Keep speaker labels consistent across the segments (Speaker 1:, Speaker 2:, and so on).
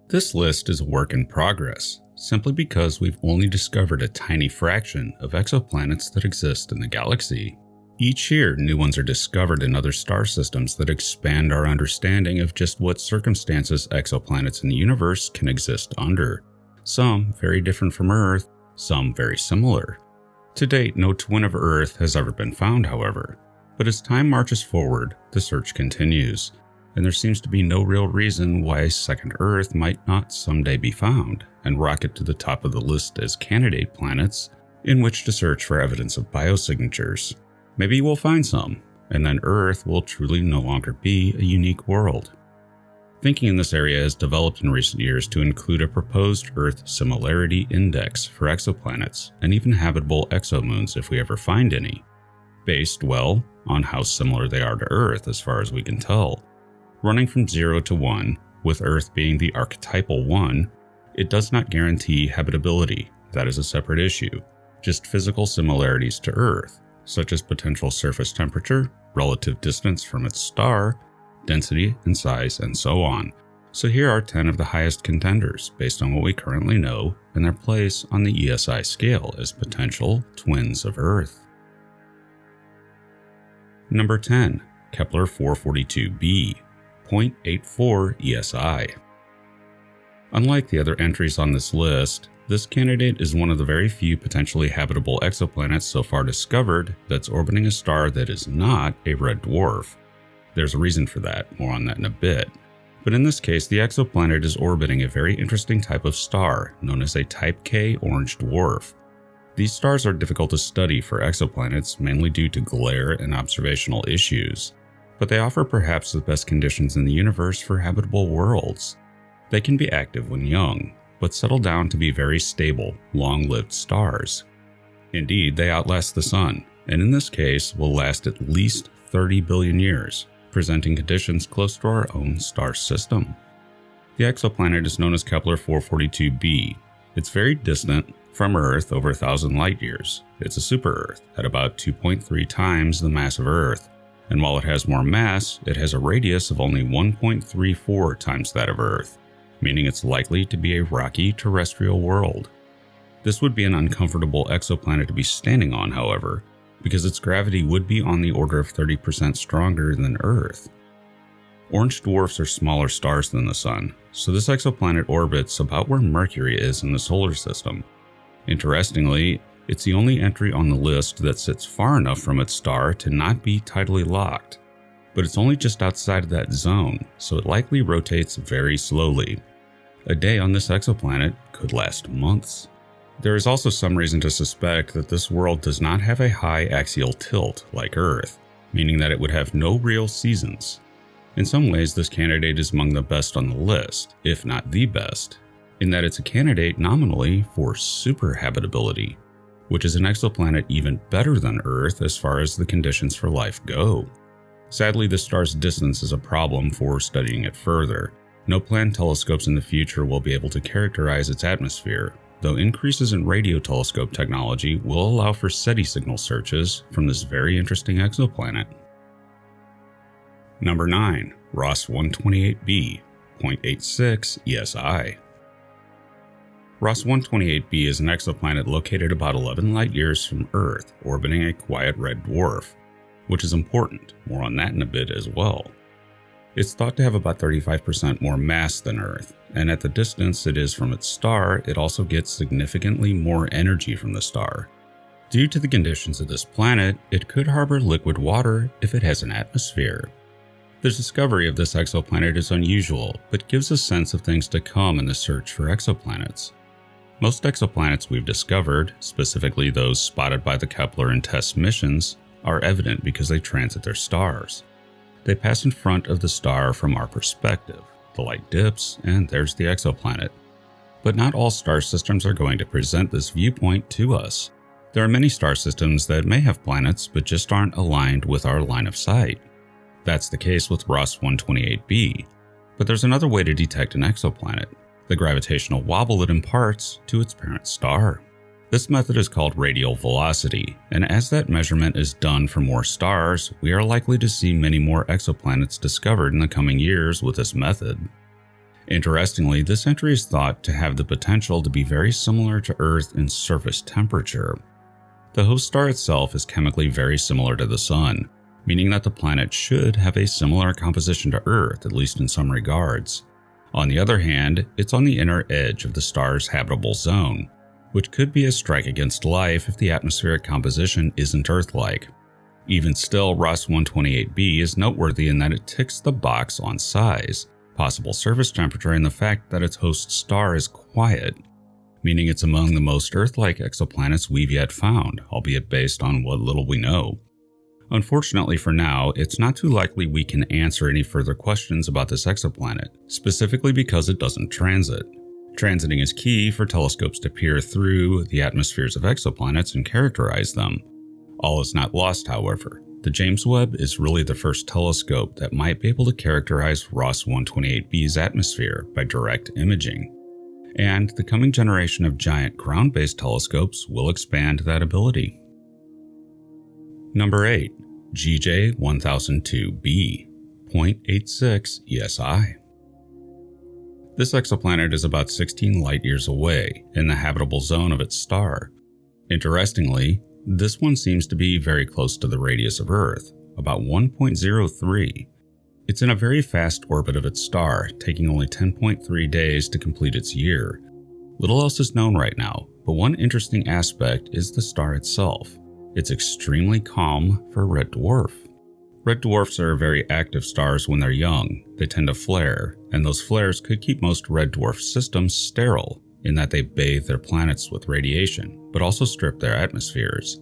Speaker 1: This list is a work in progress, simply because we've only discovered a tiny fraction of exoplanets that exist in the galaxy. Each year, new ones are discovered in other star systems that expand our understanding of just what circumstances exoplanets in the universe can exist under. Some very different from Earth, some very similar. To date, no twin of Earth has ever been found, however. But as time marches forward, the search continues, and there seems to be no real reason why a second Earth might not someday be found and rocket to the top of the list as candidate planets in which to search for evidence of biosignatures. Maybe we'll find some, and then Earth will truly no longer be a unique world. Thinking in this area has developed in recent years to include a proposed Earth Similarity Index for exoplanets and even habitable exomoons if we ever find any, based, well, on how similar they are to Earth as far as we can tell. Running from 0 to 1, with Earth being the archetypal 1, it does not guarantee habitability. That is a separate issue. Just physical similarities to Earth, such as potential surface temperature, relative distance from its star, density and size, and so on. So here are 10 of the highest contenders based on what we currently know and their place on the ESI scale as potential twins of Earth. Number 10. Kepler 442b, 0.84 ESI. Unlike the other entries on this list, this candidate is one of the very few potentially habitable exoplanets so far discovered that's orbiting a star that is not a red dwarf. There's a reason for that, more on that in a bit. But in this case, the exoplanet is orbiting a very interesting type of star known as a Type K orange dwarf. These stars are difficult to study for exoplanets mainly due to glare and observational issues, but they offer perhaps the best conditions in the universe for habitable worlds. They can be active when young, but settle down to be very stable, long-lived stars. Indeed, they outlast the Sun, and in this case will last at least 30 billion years, presenting conditions close to our own star system. The exoplanet is known as Kepler 442b. It's very distant from Earth, over 1,000 light-years. It's a super-Earth at about 2.3 times the mass of Earth, and while it has more mass, it has a radius of only 1.34 times that of Earth, meaning it's likely to be a rocky terrestrial world. This would be an uncomfortable exoplanet to be standing on, however, because its gravity would be on the order of 30% stronger than Earth. Orange dwarfs are smaller stars than the Sun, so this exoplanet orbits about where Mercury is in the solar system. Interestingly, it's the only entry on the list that sits far enough from its star to not be tidally locked, but it's only just outside of that zone, so it likely rotates very slowly. A day on this exoplanet could last months. There is also some reason to suspect that this world does not have a high axial tilt like Earth, meaning that it would have no real seasons. In some ways, this candidate is among the best on the list, if not the best, in that it's a candidate nominally for super habitability, which is an exoplanet even better than Earth as far as the conditions for life go. Sadly, the star's distance is a problem for studying it further. No planned telescopes in the future will be able to characterize its atmosphere, though increases in radio telescope technology will allow for SETI signal searches from this very interesting exoplanet. Number 9. Ross 128b, 0.86 ESI. Ross 128b is an exoplanet located about 11 light-years from Earth, orbiting a quiet red dwarf, which is important, more on that in a bit as well. It's thought to have about 35% more mass than Earth, and at the distance it is from its star, it also gets significantly more energy from the star. Due to the conditions of this planet, it could harbor liquid water if it has an atmosphere. The discovery of this exoplanet is unusual, but gives a sense of things to come in the search for exoplanets. Most exoplanets we've discovered, specifically those spotted by the Kepler and TESS missions, are evident because they transit their stars. They pass in front of the star from our perspective. The light dips, and there's the exoplanet. But not all star systems are going to present this viewpoint to us. There are many star systems that may have planets, but just aren't aligned with our line of sight. That's the case with Ross 128b. But there's another way to detect an exoplanet: the gravitational wobble it imparts to its parent star. This method is called radial velocity, and as that measurement is done for more stars, we are likely to see many more exoplanets discovered in the coming years with this method. Interestingly, this entry is thought to have the potential to be very similar to Earth in surface temperature. The host star itself is chemically very similar to the Sun, meaning that the planet should have a similar composition to Earth, at least in some regards. On the other hand, it's on the inner edge of the star's habitable zone, which could be a strike against life if the atmospheric composition isn't Earth-like. Even still, Ross 128b is noteworthy in that it ticks the box on size, possible surface temperature, and the fact that its host star is quiet, meaning it's among the most Earth-like exoplanets we've yet found, albeit based on what little we know. Unfortunately for now, it's not too likely we can answer any further questions about this exoplanet, specifically because it doesn't transit. Transiting is key for telescopes to peer through the atmospheres of exoplanets and characterize them. All is not lost, however. The James Webb is really the first telescope that might be able to characterize Ross 128b's atmosphere by direct imaging. And the coming generation of giant ground-based telescopes will expand that ability. Number 8. GJ 1002b, 0.86 ESI. This exoplanet is about 16 light-years away in the habitable zone of its star. Interestingly, this one seems to be very close to the radius of Earth, about 1.03. It's in a very fast orbit of its star, taking only 10.3 days to complete its year. Little else is known right now, but one interesting aspect is the star itself. It's extremely calm for a red dwarf. Red dwarfs are very active stars when they're young. They tend to flare, and those flares could keep most red dwarf systems sterile, in that they bathe their planets with radiation, but also strip their atmospheres.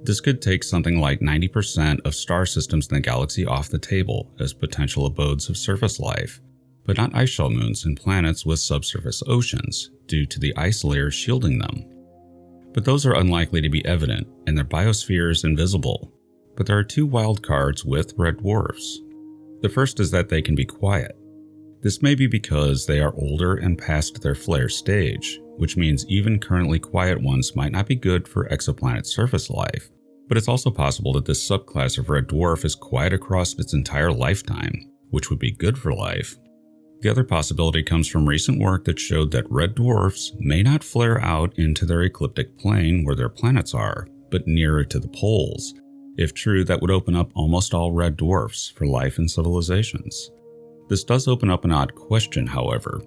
Speaker 1: This could take something like 90% of star systems in the galaxy off the table as potential abodes of surface life, but not ice shell moons and planets with subsurface oceans, due to the ice layer shielding them. But those are unlikely to be evident, and their biosphere is invisible. But there are two wild cards with red dwarfs. The first is that they can be quiet. This may be because they are older and past their flare stage, which means even currently quiet ones might not be good for exoplanet surface life. But it's also possible that this subclass of red dwarf is quiet across its entire lifetime, which would be good for life. The other possibility comes from recent work that showed that red dwarfs may not flare out into their ecliptic plane where their planets are, but nearer to the poles. If true, that would open up almost all red dwarfs for life and civilizations. This does open up an odd question, however.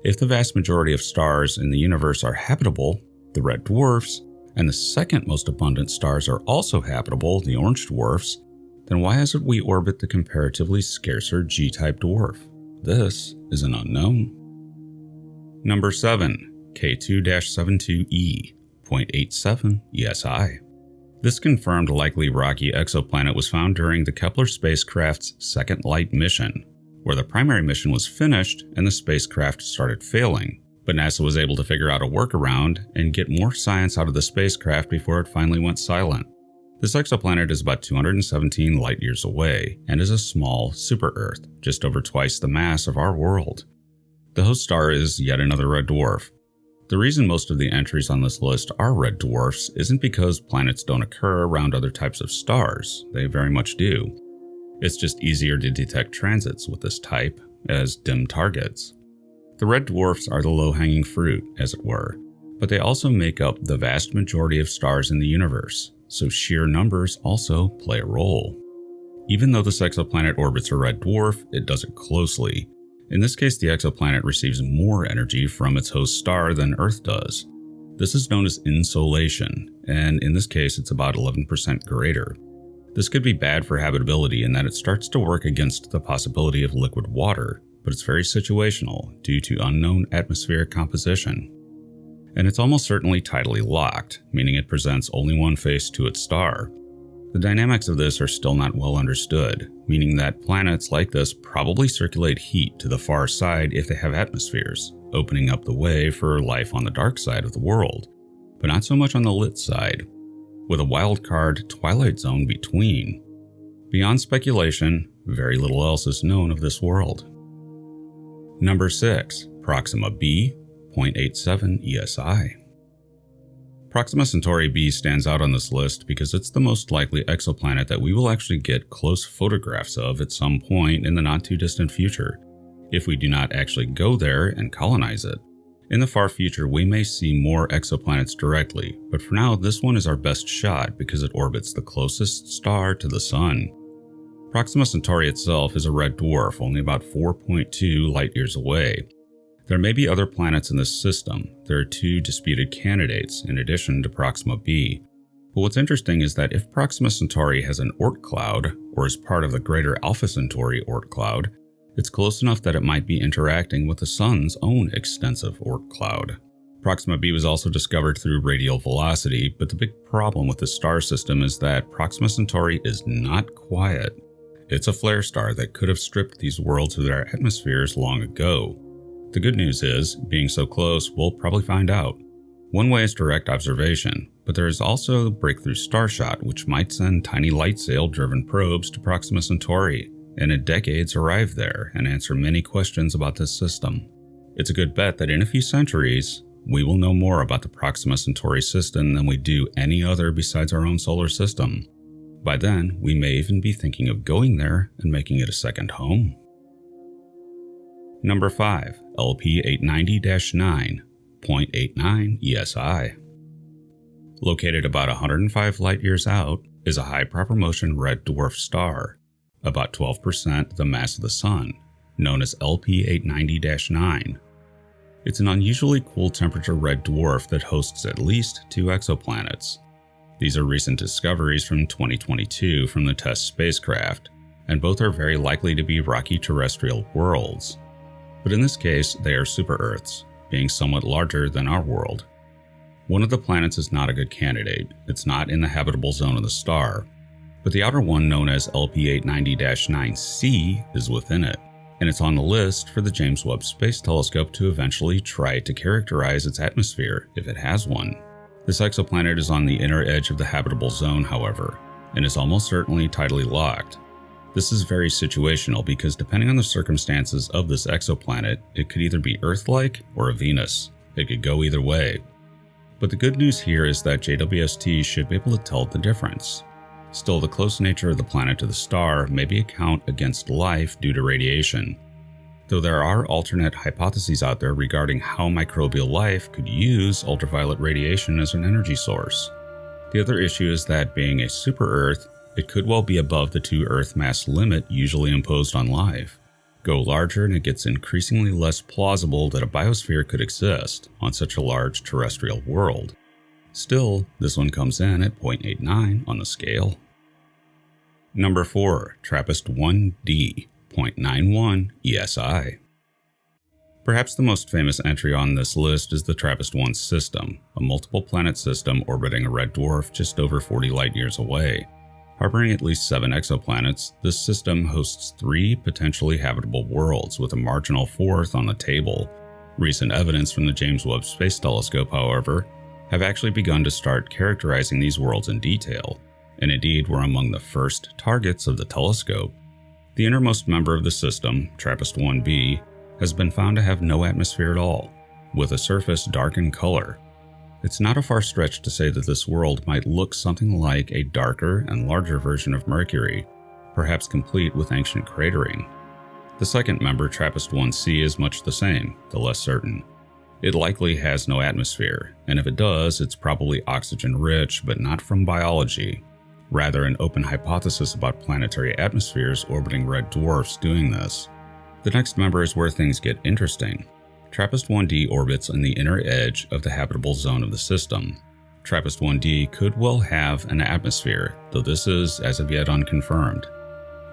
Speaker 1: If the vast majority of stars in the universe are habitable, the red dwarfs, and the second most abundant stars are also habitable, the orange dwarfs, then why is it we orbit the comparatively scarcer G-type dwarf? This is an unknown. Number 7. K2-72e, 0.87 ESI. This confirmed likely rocky exoplanet was found during the Kepler spacecraft's second light mission, where the primary mission was finished and the spacecraft started failing, but NASA was able to figure out a workaround and get more science out of the spacecraft before it finally went silent. This exoplanet is about 217 light-years away and is a small super-Earth, just over twice the mass of our world. The host star is yet another red dwarf. The reason most of the entries on this list are red dwarfs isn't because planets don't occur around other types of stars. They very much do. It's just easier to detect transits with this type as dim targets. The red dwarfs are the low-hanging fruit, as it were, but they also make up the vast majority of stars in the universe, so sheer numbers also play a role. Even though this exoplanet orbits a red dwarf, it does it closely. In this case, the exoplanet receives more energy from its host star than Earth does. This is known as insolation, and in this case it's about 11% greater. This could be bad for habitability in that it starts to work against the possibility of liquid water, but it's very situational due to unknown atmospheric composition. And it's almost certainly tidally locked, meaning it presents only one face to its star. The dynamics of this are still not well understood, meaning that planets like this probably circulate heat to the far side if they have atmospheres, opening up the way for life on the dark side of the world, but not so much on the lit side, with a wildcard twilight zone between. Beyond speculation, very little else is known of this world. Number 6. Proxima B, 0.87 ESI. Proxima Centauri B stands out on this list because it's the most likely exoplanet that we will actually get close photographs of at some point in the not-too-distant future. if we do not actually go there and colonize it. In the far future, we may see more exoplanets directly, but for now, this one is our best shot because it orbits the closest star to the Sun. Proxima Centauri itself is a red dwarf, only about 4.2 light-years away. There may be other planets in this system. There are 2 disputed candidates, in addition to Proxima B. But what's interesting is that if Proxima Centauri has an Oort cloud, or is part of the greater Alpha Centauri Oort cloud, it's close enough that it might be interacting with the Sun's own extensive Oort cloud. Proxima b was also discovered through radial velocity, but the big problem with this star system is that Proxima Centauri is not quiet. It's a flare star that could have stripped these worlds of their atmospheres long ago. The good news is, being so close, we'll probably find out. One way is direct observation, but there is also the breakthrough starshot, which might send tiny light sail-driven probes to Proxima Centauri, and in decades arrive there and answer many questions about this system. It's a good bet that in a few centuries, we will know more about the Proxima Centauri system than we do any other besides our own solar system. By then, we may even be thinking of going there and making it a second home. Number 5. LP890-9, 0.89 ESI. Located about 105 light-years out, is a high proper motion red dwarf star, about 12% the mass of the Sun, known as LP890-9. It's an unusually cool temperature red dwarf that hosts at least 2 exoplanets. These are recent discoveries from 2022 from the TESS spacecraft, and both are very likely to be rocky terrestrial worlds. But in this case, they are super-Earths, being somewhat larger than our world. One of the planets is not a good candidate. It's not in the habitable zone of the star, but the outer one, known as LP890-9c, is within it, and it's on the list for the James Webb Space Telescope to eventually try to characterize its atmosphere, if it has one. This exoplanet is on the inner edge of the habitable zone, however, and is almost certainly tidally locked. This is very situational because depending on the circumstances of this exoplanet, it could either be Earth-like or a Venus. It could go either way. But the good news here is that JWST should be able to tell the difference. Still, the close nature of the planet to the star may be a count against life due to radiation, though there are alternate hypotheses out there regarding how microbial life could use ultraviolet radiation as an energy source. The other issue is that being a super-Earth, it could well be above the 2 Earth mass limit usually imposed on life. Go larger and it gets increasingly less plausible that a biosphere could exist on such a large terrestrial world. Still, this one comes in at 0.89 on the scale. Number 4. TRAPPIST-1d, 0.91 ESI. Perhaps the most famous entry on this list is the TRAPPIST-1 system, a multiple planet system orbiting a red dwarf just over 40 light-years away. Harboring at least 7 exoplanets, this system hosts 3 potentially habitable worlds with a marginal 4th on the table. Recent evidence from the James Webb Space Telescope, however, have actually begun to start characterizing these worlds in detail, and indeed were among the first targets of the telescope. The innermost member of the system, TRAPPIST-1b, has been found to have no atmosphere at all, with a surface dark in color. It's not a far stretch to say that this world might look something like a darker and larger version of Mercury, perhaps complete with ancient cratering. The second member, TRAPPIST-1c, is much the same, though less certain. It likely has no atmosphere, and if it does, it's probably oxygen-rich, but not from biology. Rather, an open hypothesis about planetary atmospheres orbiting red dwarfs doing this. The next member is where things get interesting. TRAPPIST-1d orbits on the inner edge of the habitable zone of the system. TRAPPIST-1d could well have an atmosphere, though this is as of yet unconfirmed.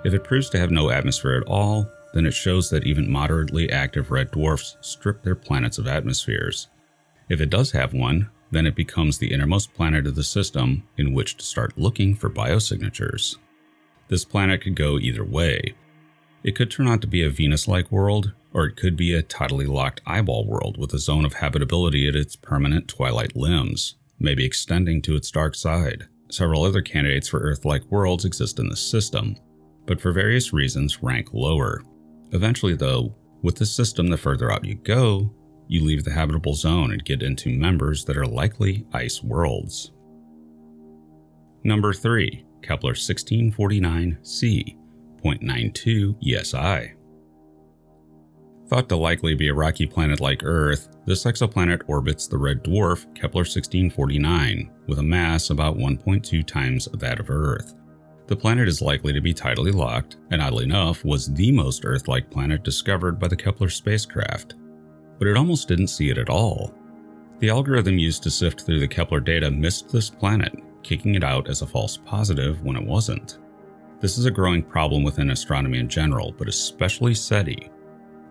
Speaker 1: If it proves to have no atmosphere at all, then it shows that even moderately active red dwarfs strip their planets of atmospheres. If it does have one, then it becomes the innermost planet of the system in which to start looking for biosignatures. This planet could go either way. It could turn out to be a Venus-like world, or it could be a tidally locked eyeball world with a zone of habitability at its permanent twilight limbs, maybe extending to its dark side. Several other candidates for Earth-like worlds exist in this system, but for various reasons rank lower. Eventually though, with this system, the further out you go, you leave the habitable zone and get into members that are likely ice worlds. Number 3. Kepler 1649c, 0.92 ESI. Thought to likely be a rocky planet like Earth, this exoplanet orbits the red dwarf Kepler 1649 with a mass about 1.2 times that of Earth. The planet is likely to be tidally locked, and oddly enough was the most Earth-like planet discovered by the Kepler spacecraft. But it almost didn't see it at all. The algorithm used to sift through the Kepler data missed this planet, kicking it out as a false positive when it wasn't. This is a growing problem within astronomy in general, but especially SETI.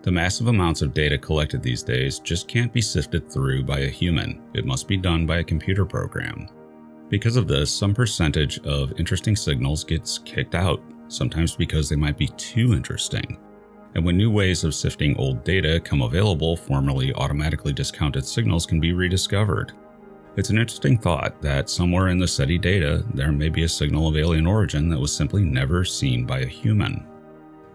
Speaker 1: The massive amounts of data collected these days just can't be sifted through by a human. It must be done by a computer program. Because of this, some percentage of interesting signals gets kicked out, sometimes because they might be too interesting. And when new ways of sifting old data come available, formerly automatically discounted signals can be rediscovered. It's an interesting thought that somewhere in the SETI data, there may be a signal of alien origin that was simply never seen by a human.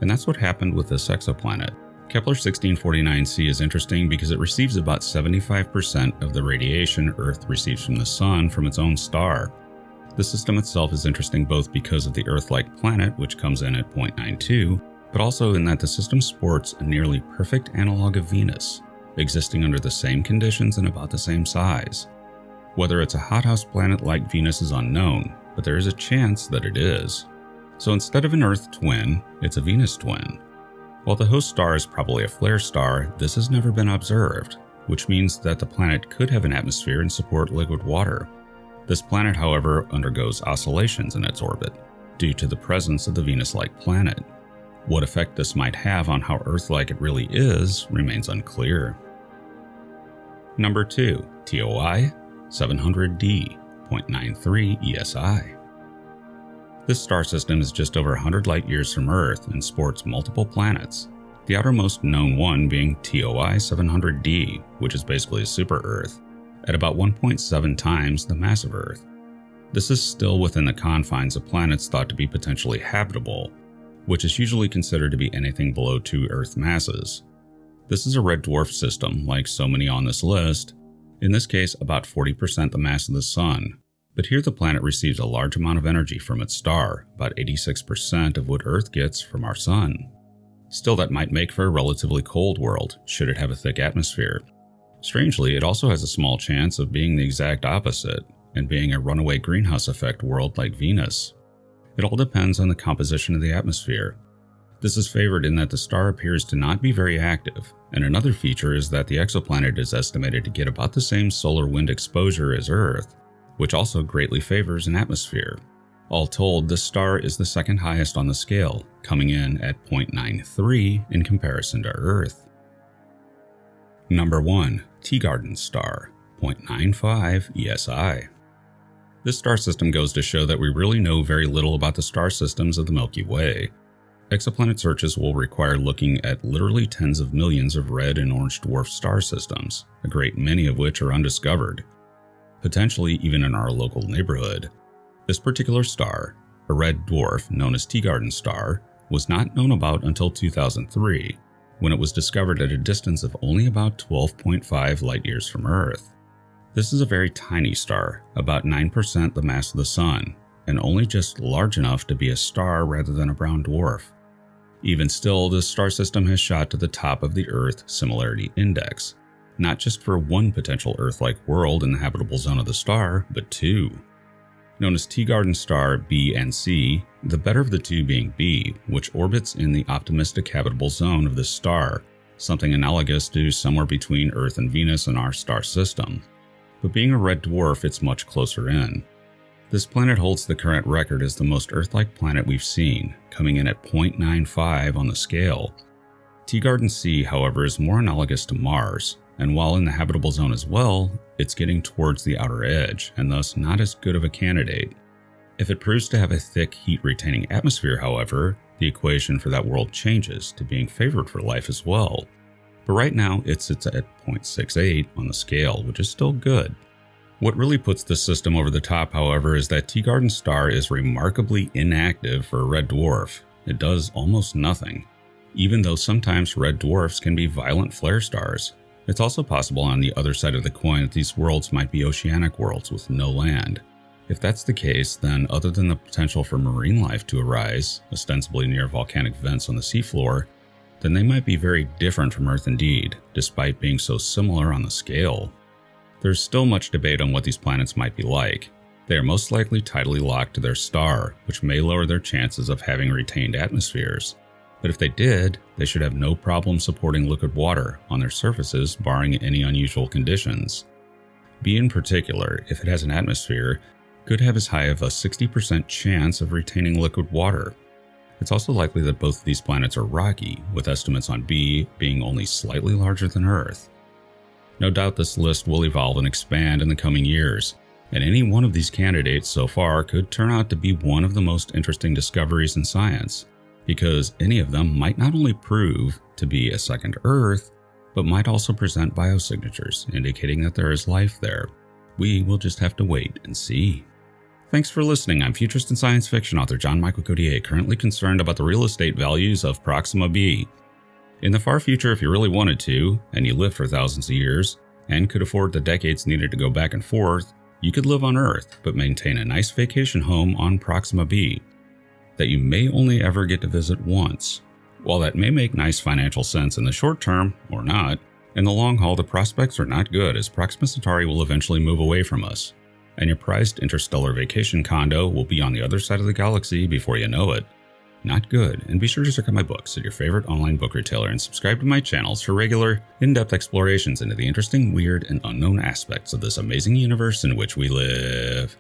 Speaker 1: And that's what happened with this exoplanet. Kepler 1649c is interesting because it receives about 75% of the radiation Earth receives from the Sun from its own star. The system itself is interesting both because of the Earth-like planet, which comes in at 0.92, but also in that the system sports a nearly perfect analog of Venus, existing under the same conditions and about the same size. Whether it's a hothouse planet like Venus is unknown, but there is a chance that it is. So instead of an Earth twin, it's a Venus twin. While the host star is probably a flare star, this has never been observed, which means that the planet could have an atmosphere and support liquid water. This planet, however, undergoes oscillations in its orbit, due to the presence of the Venus-like planet. What effect this might have on how Earth-like it really is remains unclear. Number 2. TOI 700d, 0.93 ESI. This star system is just over 100 light-years from Earth and sports multiple planets, the outermost known one being TOI 700d, which is basically a super-Earth, at about 1.7 times the mass of Earth. This is still within the confines of planets thought to be potentially habitable, which is usually considered to be anything below 2 Earth masses. This is a red dwarf system, like so many on this list, in this case about 40% the mass of the Sun. But here the planet receives a large amount of energy from its star, about 86% of what Earth gets from our Sun. Still, that might make for a relatively cold world, should it have a thick atmosphere. Strangely, it also has a small chance of being the exact opposite, and being a runaway greenhouse effect world like Venus. It all depends on the composition of the atmosphere. This is favored in that the star appears to not be very active, and another feature is that the exoplanet is estimated to get about the same solar wind exposure as Earth, which also greatly favors an atmosphere. All told, this star is the second highest on the scale, coming in at 0.93 in comparison to Earth. Number 1. Teegarden star, 0.95 ESI. This star system goes to show that we really know very little about the star systems of the Milky Way. Exoplanet searches will require looking at literally tens of millions of red and orange dwarf star systems, a great many of which are undiscovered, potentially even in our local neighborhood. This particular star, a red dwarf known as Teegarden star, was not known about until 2003, when it was discovered at a distance of only about 12.5 light-years from Earth. This is a very tiny star, about 9% the mass of the Sun, and only just large enough to be a star rather than a brown dwarf. Even still, this star system has shot to the top of the Earth Similarity Index, not just for one potential Earth-like world in the habitable zone of the star, but 2. Known as Teegarden star B and C, the better of the 2 being B, which orbits in the optimistic habitable zone of this star, something analogous to somewhere between Earth and Venus in our star system. But being a red dwarf, it's much closer in. This planet holds the current record as the most Earth-like planet we've seen, coming in at 0.95 on the scale. Teegarden C, however, is more analogous to Mars, and while in the habitable zone as well, it's getting towards the outer edge, and thus not as good of a candidate. If it proves to have a thick heat-retaining atmosphere, however, the equation for that world changes to being favored for life as well. But right now, it sits at 0.68 on the scale, which is still good. What really puts this system over the top, however, is that Teegarden star is remarkably inactive for a red dwarf. It does almost nothing, even though sometimes red dwarfs can be violent flare stars. It's also possible on the other side of the coin that these worlds might be oceanic worlds with no land. If that's the case, then other than the potential for marine life to arise, ostensibly near volcanic vents on the seafloor, then they might be very different from Earth indeed, despite being so similar on the scale. There's still much debate on what these planets might be like. They are most likely tidally locked to their star, which may lower their chances of having retained atmospheres. But if they did, they should have no problem supporting liquid water on their surfaces, barring any unusual conditions. B in particular, if it has an atmosphere, could have as high of a 60% chance of retaining liquid water. It's also likely that both of these planets are rocky, with estimates on B being only slightly larger than Earth. No doubt this list will evolve and expand in the coming years, and any one of these candidates so far could turn out to be one of the most interesting discoveries in science, because any of them might not only prove to be a second Earth, but might also present biosignatures indicating that there is life there. We will just have to wait and see. Thanks for listening. I'm futurist and science fiction author John Michael Godier, currently concerned about the real estate values of Proxima B. In the far future, if you really wanted to, and you lived for thousands of years, and could afford the decades needed to go back and forth, you could live on Earth, but maintain a nice vacation home on Proxima B that you may only ever get to visit once. While that may make nice financial sense in the short term, or not, in the long haul the prospects are not good, as Proxima Centauri will eventually move away from us, and your prized interstellar vacation condo will be on the other side of the galaxy before you know it. Not good, and be sure to check out my books at your favorite online book retailer and subscribe to my channels for regular, in-depth explorations into the interesting, weird, and unknown aspects of this amazing universe in which we live.